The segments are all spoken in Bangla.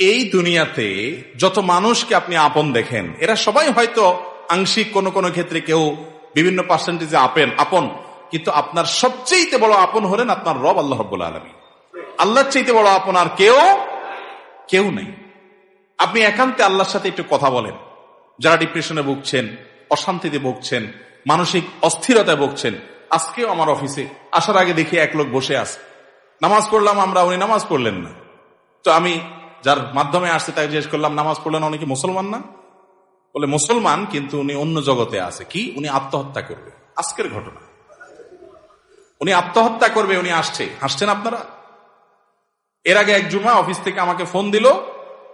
এই দুনিয়াতে যত মানুষকে আপনি আপন দেখেন, এরা সবাই হয়তো আংশিক কোন কোন ক্ষেত্রে কেউ বিভিন্ন পার্সেন্টেজে আপন, কিন্তু আপনার সবচেয়ে বড় আপন হলেন আপনার রব আল্লাহ রাব্বুল আলামিন। আল্লাহর চাইতে বড় আপন আর কেউ নেই। আপনি একান্তে আল্লাহর সাথে একটু কথা বলেন। যারা ডিপ্রেশনে ভুগছেন, অশান্তিতে ভুগছেন, মানসিক অস্থিরতায় ভুগছেন, আজকেও আমার অফিসে আসার আগে দেখি এক লোক বসে আছে, নামাজ পড়লাম আমরা, উনি নামাজ পড়লেন না। তো আমি যার মাধ্যমে আসছে তাকে জিজ্ঞেস করলাম, নামাজ পড়লেন, উনি কি মুসলমান না? বলে মুসলমান, কিন্তু উনি অন্য জগতে আছে। কি? উনি আত্মহত্যা করবে। আজকের ঘটনা, উনি আত্মহত্যা করবে, উনি আসছে। হাসছেন আপনারা? এর আগে এক জুমা অফিস থেকে আমাকে ফোন দিল,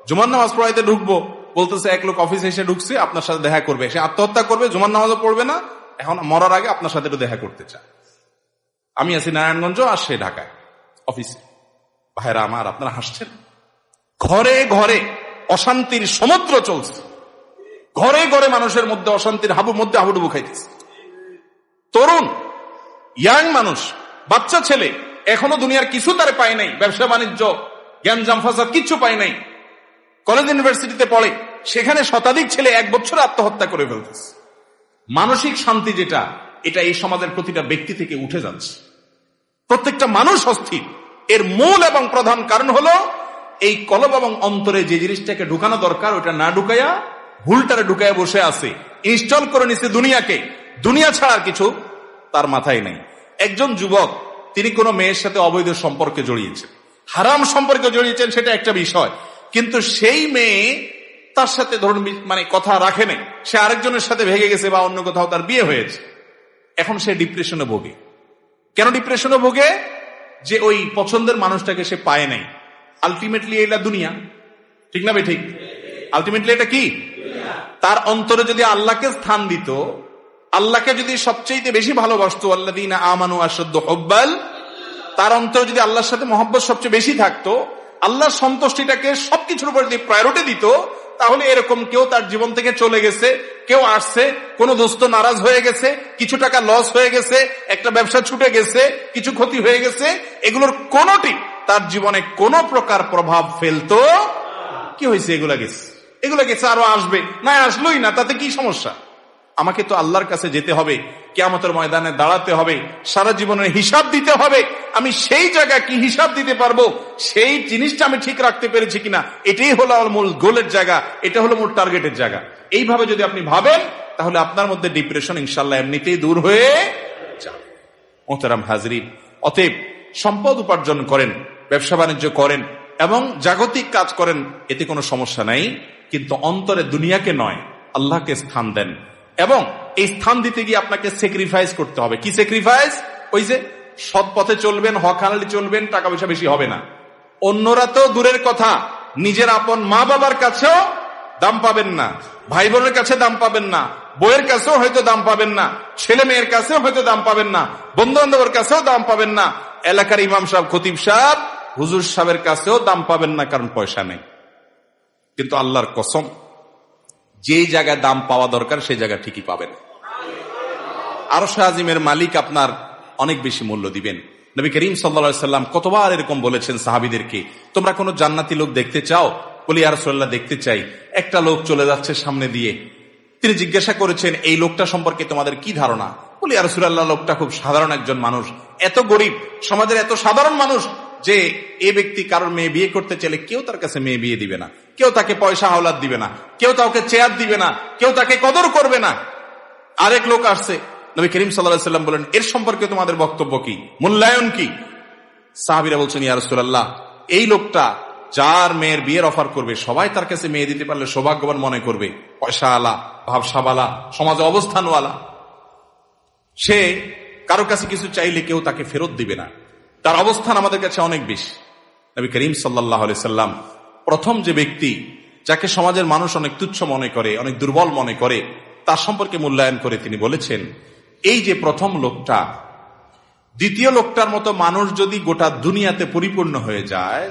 জুমার নামাজ পড়াইতে ঢুকবো, বলতেছে এক লোক অফিসে এসে ঢুকছে, আপনার সাথে দেখা করবে, সে আত্মহত্যা করবে, জুমার নামাজও পড়বে না, এখন মরার আগে আপনার সাথে একটু দেখা করতে চায়। আমি আছি নারায়ণগঞ্জ, আর সে ঢাকায় অফিসে। ভাইরা আমার, আপনারা হাসছেন? ঘরে ঘরে অশান্তির সমুদ্র চলছে, ঘরে ঘরে মানুষের মধ্যে অশান্তির মধ্যে হাবুডুবু খাইতেছে। তরুণ ইয়াং মানুষ, বাচ্চা ছেলে এখনো দুনিয়ার কিছু তারে পায় নাই, ব্যবসা বাণিজ্য জ্ঞানজাম ফাসাদ কিচ্ছু পায় নাই, কলেজ ইউনিভার্সিটিতে পড়ে, সেখানে শতাধিক ছেলে এক বছরে আত্মহত্যা করে ফেলতেছে। মানসিক শান্তি যেটা, এটা এই সমাজের প্রতিটা ব্যক্তি থেকে উঠে যাচ্ছে। প্রত্যেকটা মানুষ অস্থির। এর মূল এবং প্রধান কারণ হলো এই কলব এবং অন্তরে যে জিনিসটাকে ঢুকানো দরকার ওটা না ঢুকাইয়া ভুলটারে ঢুকাইয়া বসে আছে, ইনস্টল করে নিচ্ছে দুনিয়াকে। দুনিয়া ছাড়া আর কিছু তার মাথায় নেই। একজন যুবক, তিনি কোনো মেয়ের সাথে অবৈধ সম্পর্কে জড়িয়েছেন, হারাম সম্পর্কে জড়িয়েছেন, সেটা একটা বিষয়, কিন্তু সেই মেয়ে তার সাথে ধরুন কথা রাখে নাই, সে আরেকজনের সাথে ভেগে গেছে বা অন্য কোথাও তার বিয়ে হয়েছে। এখন সে ডিপ্রেশনে ভোগে। কেন ডিপ্রেশনে ভোগে? যে ওই পছন্দের মানুষটাকে সে পায় নাই। আলটিমেটলি এটা দুনিয়া, ঠিক না? ঠিক। আলটিমেটলি এটা কি? তার অন্তরে যদি আল্লাহকে স্থান দিত, আল্লাহকে যদি সবচেয়ে বেশি ভালোবাসতো, আল্লাযীনা আমানু আশাদ্দু হুব্বাল, তার অন্তরে যদি আল্লাহর সাথে মহব্বত সবচেয়ে বেশি থাকতো, আল্লাহর সন্তুষ্টিটাকে সবকিছুর উপর যদি প্রায়োরিটি দিত, তাহলে এরকম কেউ তার জীবন থেকে চলে গেছে, কেউ আসছে, কোন দোস্ত নারাজ হয়ে গেছে, কিছু টাকা লস হয়ে গেছে, একটা ব্যবসা ছুটে গেছে, কিছু ক্ষতি হয়ে গেছে, এগুলোর কোনটি তার জীবনে কোন প্রকার প্রভাব ফেলতো? কি হয়েছে? এগুলা গেছে, আরো আসবে, না আসলোই না, তাতে কি সমস্যা? আমাকে তো আল্লাহর কাছে যেতে হবে, কিয়ামতের ময়দানে দাঁড়াতে হবে, সারা জীবনের হিসাব দিতে হবে। আমি সেই জায়গা কি হিসাব দিতে পারবো, সেই জিনিসটা আমি ঠিক রাখতে পেরেছি কিনা, এটাই হলো আমার মূল গোলের জায়গা, এটা হলো মূল টার্গেটের জায়গা। এইভাবে যদি আপনি ভাবেন, তাহলে আপনার মধ্যে ডিপ্রেশন ইনশাল্লাহ এমনিতেই দূর হয়ে যাবে। মোহতারাম হাজরিন, অতএব সম্পদ উপার্জন করেন, ব্যবসা বাণিজ্য করেন এবং জাগতিক কাজ করেন, এতে কোনো সমস্যা নাই, কিন্তু অন্তরে দুনিয়াকে নয়, আল্লাহকে স্থান দেন। এবং এই স্থান দিতে গিয়ে আপনাকে স্যাক্রিফাইস করতে হবে। কি স্যাক্রিফাইস? ওই যে সৎ পথে চলবেন, হক হালালি চলবেন, টাকা পয়সা বেশি হবে না। অন্যরা তো দূরের কথা, নিজের আপন মা বাবার কাছেও দাম পাবেন না, ভাই বোনের কাছে দাম পাবেন না, বইয়ের কাছেও হয়তো দাম পাবেন না, ছেলে মেয়ের কাছেও হয়তো দাম পাবেন না, বন্ধু বান্ধবের কাছেও দাম পাবেন না, এলাকার ইমাম সাহেব, খতিব সাহেব, হুজুর সাহেবের কাছেও দাম পাবেন না, কারণ পয়সা নেই। কিন্তু আল্লাহর কসম, যে জায়গায় দাম পাওয়া দরকার সেই জায়গা ঠিকই পাবেন। আরশ আজিমের মালিক আপনার অনেক বেশি মূল্য দিবেন। নবী করিম সাল্লাল্লাহু আলাইহি সাল্লাম কতবার এরকম বলেছেন সাহাবীদেরকে, তোমরা কোন জান্নাতি লোক দেখতে চাও? বলি ইয়া রাসূলুল্লাহ, দেখতে চাই। একটা লোক চলে যাচ্ছে সামনে দিয়ে, তিনি জিজ্ঞাসা করেছেন, এই লোকটা সম্পর্কে তোমাদের কি ধারণা? বলি ইয়া রাসূলুল্লাহ, লোকটা খুব সাধারণ একজন মানুষ, এত গরিব, সমাজের এত সাধারণ মানুষ যে এই ব্যক্তি কারোর মেয়ে বিয়ে করতে চাইলে কেউ তার কাছে মেয়ে বিয়ে দিবে না, কেউ তাকে পয়সা হাওলাত দিবে না, কেউ তাকে চেয়ার দিবে না, কেউ তাকে কদর করবে না। আরেক লোক আসছে, নবী করিম সাল্লাল্লাহু আলাইহি সাল্লাম বলেন, এর সম্পর্কে তোমাদের বক্তব্য কি, মূল্যায়ন কি? সাহাবীরা বলছেন, ইয়া রাসূলুল্লাহ, এই লোকটা যার মেয়ের বিয়ের অফার করবে, সবাই তার কাছে মেয়ে দিতে পারলে সৌভাগ্যবান মনে করবে, পয়সা আলা, ভাবসাবালা, সমাজে অবস্থানওয়ালা, সে কারো কাছে কিছু চাইলে কেউ তাকে ফেরত দিবে না, তার অবস্থান আমাদের কাছে অনেক বেশি। নবী করিম সাল্লাল্লাহু আলাইহি সাল্লাম প্রথম যে ব্যক্তি যাকে সমাজের মানুষ অনেক তুচ্ছ মনে করে, অনেক দুর্বল মনে করে, তার সম্পর্কে মূল্যায়ন করে তিনি বলেছেন, এই যে প্রথম লোকটা, দ্বিতীয় লোকটার মতো মানুষ যদি গোটা দুনিয়াতে পরিপূর্ণ হয়ে যায়,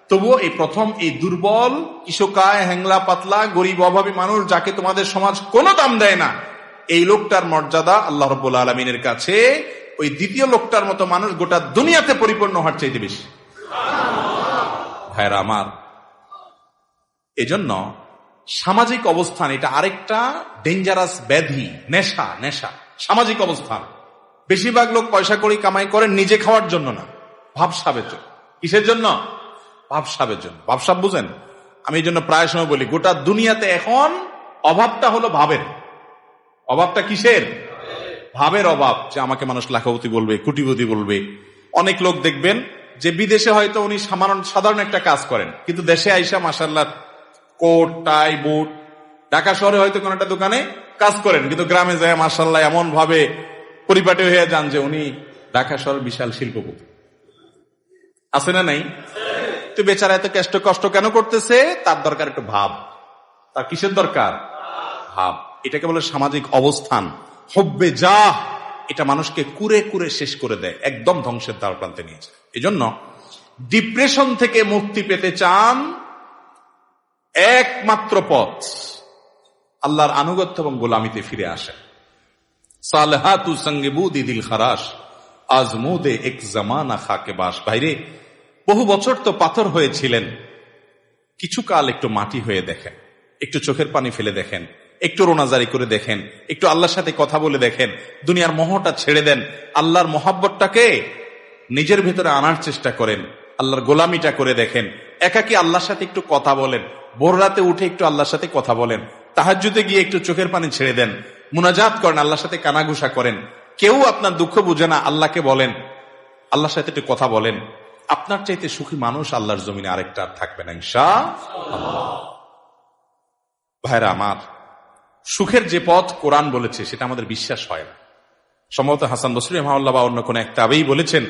তবুও এই প্রথম, এই দুর্বল, কিশোকায়, হ্যাংলা পাতলা, গরিব, অভাবী মানুষ, যাকে তোমাদের সমাজ কোনো দাম দেয় না, এই লোকটার মর্যাদা আল্লাহ রাব্বুল আলামিনের কাছে ওই দ্বিতীয় লোকটার মতো মানুষ গোটা দুনিয়াতে পরিপূর্ণ হওয়ার চাইতে বেশি। ভাইরা আমার, এজন্য সামাজিক অবস্থান এটা আরেকটা ডেঞ্জারাস ব্যাধি, নেশা। নেশা সামাজিক অবস্থান। বেশিরভাগ লোক পয়সা করি কামাই করেন নিজে খাওয়ার জন্য না, ভাবসাবের জন্য। কিসের জন্য? ভাবসাবের জন্য। ভাবসাব বুঝেন? আমি এই জন্য প্রায় সময় বলি, গোটা দুনিয়াতে এখন অভাবটা হলো ভাবের। অভাবটা কিসের? ভাবের অভাব। যে আমাকে মানুষ লাখপতি বলবে, কোটিপতি বলবে। অনেক লোক দেখবেন যে বিদেশে হয়তো উনি সাধারণ একটা কাজ করেন, কিন্তু দেশে আইসা মাশাআল্লাহ কোট টাই বুট, ঢাকা শহরে হয়তো কোন একটা দোকানে কাজ করেন, কিন্তু গ্রামে যায় মাশাআল্লাহ এমন ভাবে পরিপাটি হয়ে যান যে উনি ঢাকা শহরের বিশাল শিল্পপতি। আছে না নাই? তো বেচারা এত কষ্ট কেন করতেছে? তার দরকার একটু ভাব। তার কিসের দরকার? ভাব। এটাকে বলে সামাজিক অবস্থান। হব্বে যা, এটা মানুষকে কুরে কুরে শেষ করে দেয়, একদম ধ্বংসের দ্বার প্রান্তে নিয়ে যায়। এজন্য ডিপ্রেশন থেকে মুক্তি পেতে চান, একমাত্র পথ আল্লাহর আনুগত্য এবং গোলামিতে ফিরে আসে। সালহাতু সঙ্গে বুদি দিল খারাস আজমুদে এক জামানা খাকে বাস। বাইরে বহু বছর তো পাথর হয়েছিলেন, কিছু কাল একটু মাটি হয়ে দেখেন, একটু চোখের পানি ফেলে দেখেন, একটু রোনাজারি করে দেখেন, একটু আল্লাহর সাথে কথা বলে দেখেন, দুনিয়ার মোহটা ছেড়ে দেন, আল্লাহর মোহাব্বতটাকে নিজের ভেতরে আনার চেষ্টা করেন, আল্লাহর গোলামিটা করে দেখেন। একাকি আল্লাহর সাথে একটু কথা বলেন, ভোর রাতে উঠে একটু আল্লাহর সাথে কথা বলেন, তাহাজ্জুদে গিয়ে একটু চোখের পানি ছেড়ে দেন, মুনাজাত করেন, আল্লাহর সাথে কানাঘুষা করেন। কেউ আপনার দুঃখ বুঝে না, আল্লাহকে বলেন, আল্লাহর সাথে একটু কথা বলেন। আপনার চাইতে সুখী মানুষ আল্লাহর জমিনে আরেকটা আর থাকবে না ইনশাআল্লাহ। ভাইরা আমার, সুখের যে পথ কোরআন বলেছে সেটা আমাদের বিশ্বাস হয় না। সম্ভবত হাসান বসরি রাহিমাহুল্লাহ বা অন্য কোন এক তাবেঈ বলেছেন,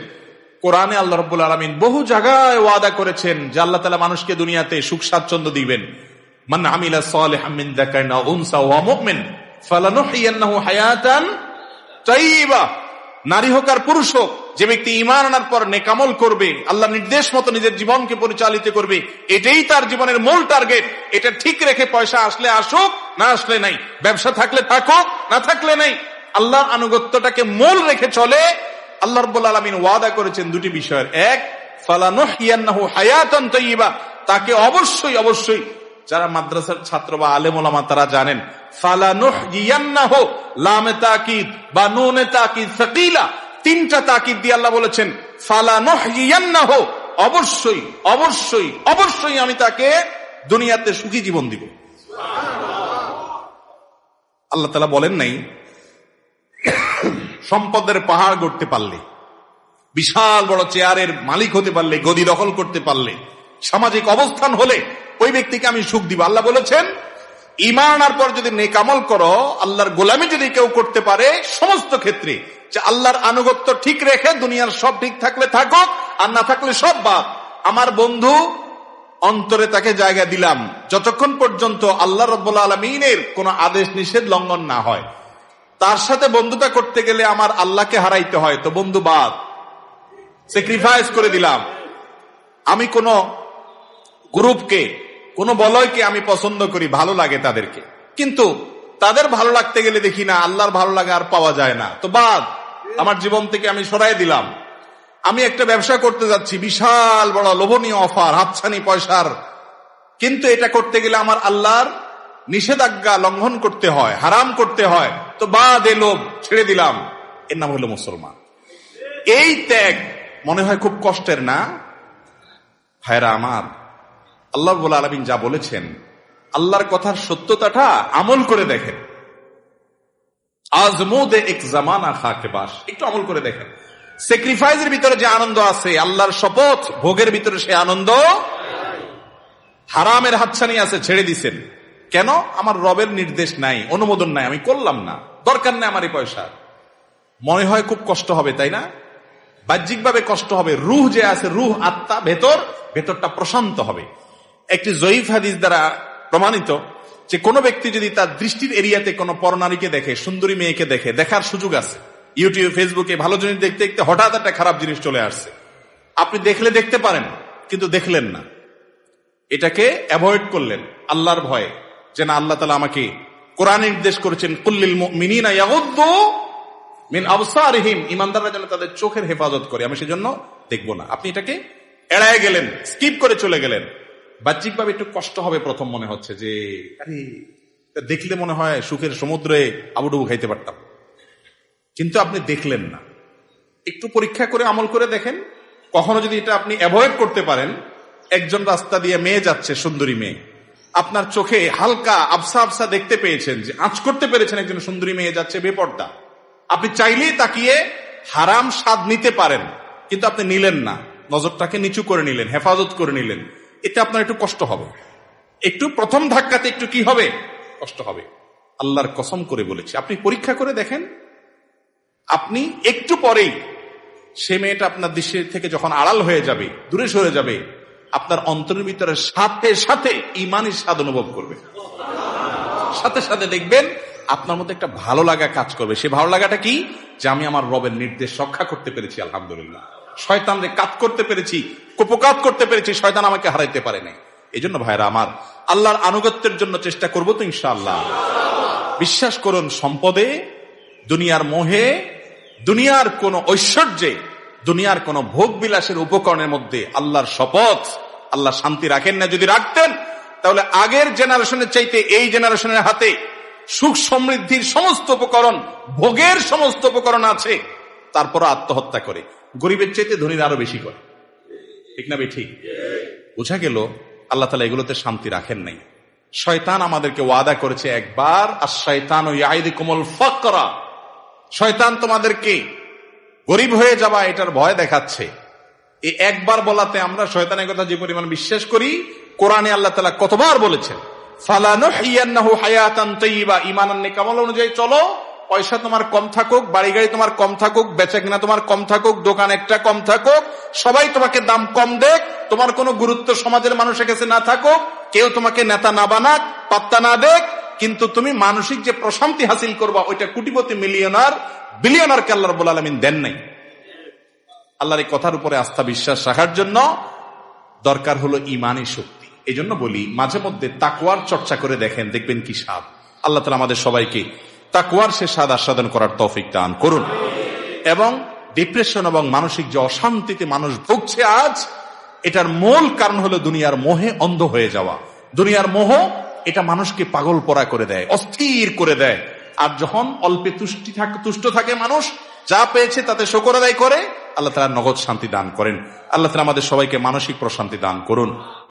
কোরআনে আল্লাহ রাব্বুল আলামিন বহু জায়গায় ওয়াদা করেছেন যে আল্লাহ তাআলা মানুষকে দুনিয়াতে সুখ স্বাচ্ছন্দ্য দিবেন। মান আমিলা সালিহাম মিন যাকারিন আও উনসা ওয়া মুমিন ফালানুহইয়ান্নাহু হায়াতান তাইয়্যিবা। নারী হোক আর পুরুষ হোক, যে ব্যক্তি ঈমান আনার পর নেকামল করবে, আল্লাহ নির্দেশ মতো নিজের জীবনকে পরিচালিত করবে, এটাই তার জীবনের মূল টার্গেট। এটা ঠিক রেখে পয়সা আসলে আসুক, না আসলে নাই, ব্যবসা থাকলে থাকুক, না থাকলে নাই, আল্লাহর আনুগত্যটাকে মূল রেখে চলে। আল্লাহ রাব্বুল আলামিন ওয়াদা করেছেন দুটি বিষয়ের। এক, ফালানুহইয়ান্নাহু হায়াতান তাইয়্যিবা, তাকে অবশ্যই অবশ্যই, যারা মাদ্রাসার ছাত্র বা আলেম ওলামা তারা জানেন, ফালানুহইয়ান্নাহু লামে তাকিদ বা নুনে তাকিদ সাকিলা, তিনটা তাকিদ দিয়ে আল্লাহ বলেছেন ফালানুহইয়ান্নাহু, অবশ্যই অবশ্যই অবশ্যই আমি তাকে দুনিয়াতে সুখী জীবন দিব। আল্লাহ তাআলা বলেন নাই সম্পদের পাহাড় গড়তে পারলে, বিশাল বড় চেয়ারের মালিক হতে পারলে, গদি দখল করতে পারলে, সামাজিক অবস্থান হলে ওই ব্যক্তিকে আমি সুখ দিব। আল্লাহ বলেছেন ঈমান আনার পর যদি নেক আমল করো, আল্লাহর গোলামি যদি কেউ করতে পারে সমস্ত ক্ষেত্রে, যে আল্লাহর আনুগত্য ঠিক রেখে দুনিয়ার সব ঠিক থাকলে থাকুক, আর না থাকলে সব বাদ, আমার বন্ধু অন্তরে তাকে জায়গা দিলাম যতক্ষণ পর্যন্ত আল্লাহ রাব্বুল আলামিনের কোন আদেশ নিষেধ লঙ্ঘন না হয়। তার সাথে বন্ধুতা করতে গেলে আমার আল্লাহকে হারাইতে হয়, তো বন্ধু বাদ, স্যাক্রিফাইস করে দিলাম। আমি কোন গ্রুপকে, কোন বলয়কে আমি পছন্দ করি, ভালো লাগে তাদেরকে, কিন্তু তাদের ভালো লাগতে গেলে দেখি না আল্লাহর ভালো লাগা আর পাওয়া যায় না, তো বাদ, আমার জীবন থেকে আমি সরাই দিলাম। আমি একটা ব্যবসা করতে যাচ্ছি, বিশাল বড় লোভনীয় অফার, হাতছানি পয়সার, কিন্তু এটা করতে গেলে আমার আল্লাহর নিষেধাজ্ঞা লঙ্ঘন করতে হয়, হারাম করতে হয়, তো বাদ, এ লোভ ছেড়ে দিলাম। এর নাম হলো মুসলমান। এই ত্যাগ মনে হয় খুব কষ্টের না? ভাইরা আমার, আল্লাহ রাব্বুল আলামিন যা বলেছেন, আল্লাহর কথার সত্যতাটা আমল করে দেখেন। আজমুদে এক জামানা খাকে বাস, একটু আমল করে দেখেন। স্যাক্রিফাইসের ভিতরে যে আনন্দ আছে, আল্লাহর শপথ ভোগের ভিতরে সে আনন্দ। হারামের হাতছানি আছে, ছেড়ে দিছেন কেন? আমার রবের নির্দেশ নাই, অনুমোদন নাই, আমি করলাম না, দরকার নেই আমার এই পয়সা। মনে হয় খুব কষ্ট হবে, তাই না? বাহ্যিকভাবে কষ্ট হবে, রুহ যে আছে, রুহ আত্মা, ভেতরটা প্রশান্ত হবে। একটি জয়ীফ হাদিস দ্বারা প্রমাণিত যে কোনো ব্যক্তি যদি তার দৃষ্টির এরিয়াতে কোনো পরনারীকে দেখে, সুন্দরী মেয়েকে দেখে, দেখার সুযোগ আছে, ইউটিউব ফেসবুকে ভালো জিনিস দেখতে দেখতে হঠাৎ একটা খারাপ জিনিস চলে আসছে, আপনি দেখলে দেখতে পারেন, কিন্তু দেখলেন না, এটাকে অ্যাভয়েড করলেন আল্লাহর ভয়ে, যে না, আল্লাহ তাআলা আমাকে কোরআনে নির্দেশ করেছেন কুল্লিল মুমিনিনা ইয়াগুদ্দু মিন আবসারিহিম, ঈমানদাররা যেন তাদের চোখের হেফাজত করে, আমি সেজন্য দেখবো না। আপনি এটাকে এড়ায় গেলেন, স্কিপ করে চলে গেলেন। বাহ্যিকভাবে একটু কষ্ট হবে প্রথম, মনে হচ্ছে যে আরে দেখলে মনে হয় সুখের সমুদ্রে আবুডুবু খাইতে পারতাম, কিন্তু আপনি দেখলেন না। একটু পরীক্ষা করে আমল করে দেখেন, কখনো যদি এটা আপনি অ্যাভয়েড করতে পারেন। একজন রাস্তা দিয়ে মেয়ে যাচ্ছে, সুন্দরী মেয়ে, আপনার চোখে হালকা আবসা আবসা দেখতে পেয়েছেন, যে আঁচ করতে পেরেছেন একজন সুন্দরী মেয়ে যাচ্ছে বেপর্দা, আপনি চাইলেই তাকিয়ে হারাম স্বাদ নিতে পারেন, কিন্তু আপনি নিলেন না, নজরটাকে নিচু করে নিলেন, হেফাজত করে নিলেন। এতে আপনার একটু কষ্ট হবে, একটু প্রথম ধাক্কাতে একটু কি হবে, কষ্ট হবে। আল্লাহর কসম করে বলেছি, আপনি পরীক্ষা করে দেখেন, আপনি একটু পরেই সে মেয়েটা আপনার দৃষ্টি থেকে যখন আড়াল হয়ে যাবে, দূরে সরে যাবে, আপনার অন্তরের ভিতরে সাথে সাথে ঈমানের স্বাদ অনুভব করবে। সাথে সাথে দেখবেন আপনার মধ্যে একটা ভালো লাগা কাজ করবে। সে ভালো লাগাটা কি? যে আমি আমার রবের নির্দেশ রক্ষা করতে পেরেছি, আলহামদুলিল্লাহ। শয়তানরে কাজ করতে পেরেছি, কুপকাত করতে পেরেছি, শয়তান আমাকে হারাইতে পারে নাই। এই জন্য ভাইরা আমার, আল্লাহর আনুগত্যের জন্য চেষ্টা করবো তো ইনশাআল্লাহ। বিশ্বাস করুন, সম্পদে, দুনিয়ার মোহে, দুনিয়ার কোন ঐশ্বর্যে, দুনিয়ার কোন ভোগ বিলাসের উপকরণের মধ্যে আল্লাহর শপথ, আল্লাহ শান্তি রাখেন না। যদি রাখতেন তাহলে আগের জেনারেশনের চাইতে এই জেনারেশনের হাতে সুখ সমৃদ্ধির সমস্ত উপকরণ, ভোগের সমস্ত উপকরণ আছে, তারপর আত্মহত্যা করে। গরিবের চাইতে ধনীরা আরো বেশি করে, ঠিক না ঠিক? বোঝা গেল আল্লাহ তাআলা এগুলোতে শান্তি রাখেন নাই। শয়তান আমাদেরকে ওয়াদা করেছে একবার, আশ-শাইতানু ইয়াইদুকুমুল ফাকরা, শয়তান তোমাদেরকে গরিব হয়ে যাবা এটার ভয় দেখাচ্ছে। এই একবার বলাতে আমরা শয়তানের কথা যে পরিমাণ বিশ্বাস করি, কোরআনে আল্লাহ তাআলা কতবার বলেছেন, ফালানুহিয়ান্নাহু হায়াতান তাইয়্যিবা, ঈমান আর নেক আমল অনুযায়ী চলো। পয়সা তোমার কম থাকুক, বাড়ি গাড়ি তোমার কম থাকুক, বেচাকেনা তোমার কম থাকুক, দোকান একটা কম থাকুক, সবাই তোমাকে দাম কম দেখ, তোমার কোনো গুরুত্ব সমাজের মানুষের কাছে না থাকুক, কেউ তোমাকে নেতা না বানাক, পাত্তা না দেখ, কিন্তু তুমি মানসিক যে প্রশান্তি হাসিল করবা ওইটা কোটিপতি, মিলিয়নার, বিলিয়নারকে আল্লাহ রাব্বুল আলামিন দেন নাই। আল্লাহর এই কথার উপরে আস্থা বিশ্বাস রাখার জন্য দরকার হলো ঈমানী শক্তি। এই জন্য বলি, মাঝে মধ্যে তাকওয়ার চর্চা করে দেখেন, দেখবেন কি স্বাদ। আল্লাহ তাআলা আমাদের সবাইকে তাকওয়ার সে স্বাদ আস্বাদন করার তৌফিক দান করুন। এবং ডিপ্রেশন এবং মানসিক যে অশান্তিতে মানুষ ভুগছে আজ, এটার মূল কারণ হলো দুনিয়ার মোহে অন্ধ হয়ে যাওয়া। দুনিয়ার মোহ এটা মানুষকে পাগল পরা করে দেয়, অস্থির করে দেয়। আর যখন অল্পে তুষ্ট থাকে মানুষ, যা পেয়েছে তাতে শুকর আদায় করে, আল্লাহ তাআলা নগদ শান্তি দান করেন। আল্লাহ তাআলা আমাদের সবাইকে মানসিক প্রশান্তি দান করুন।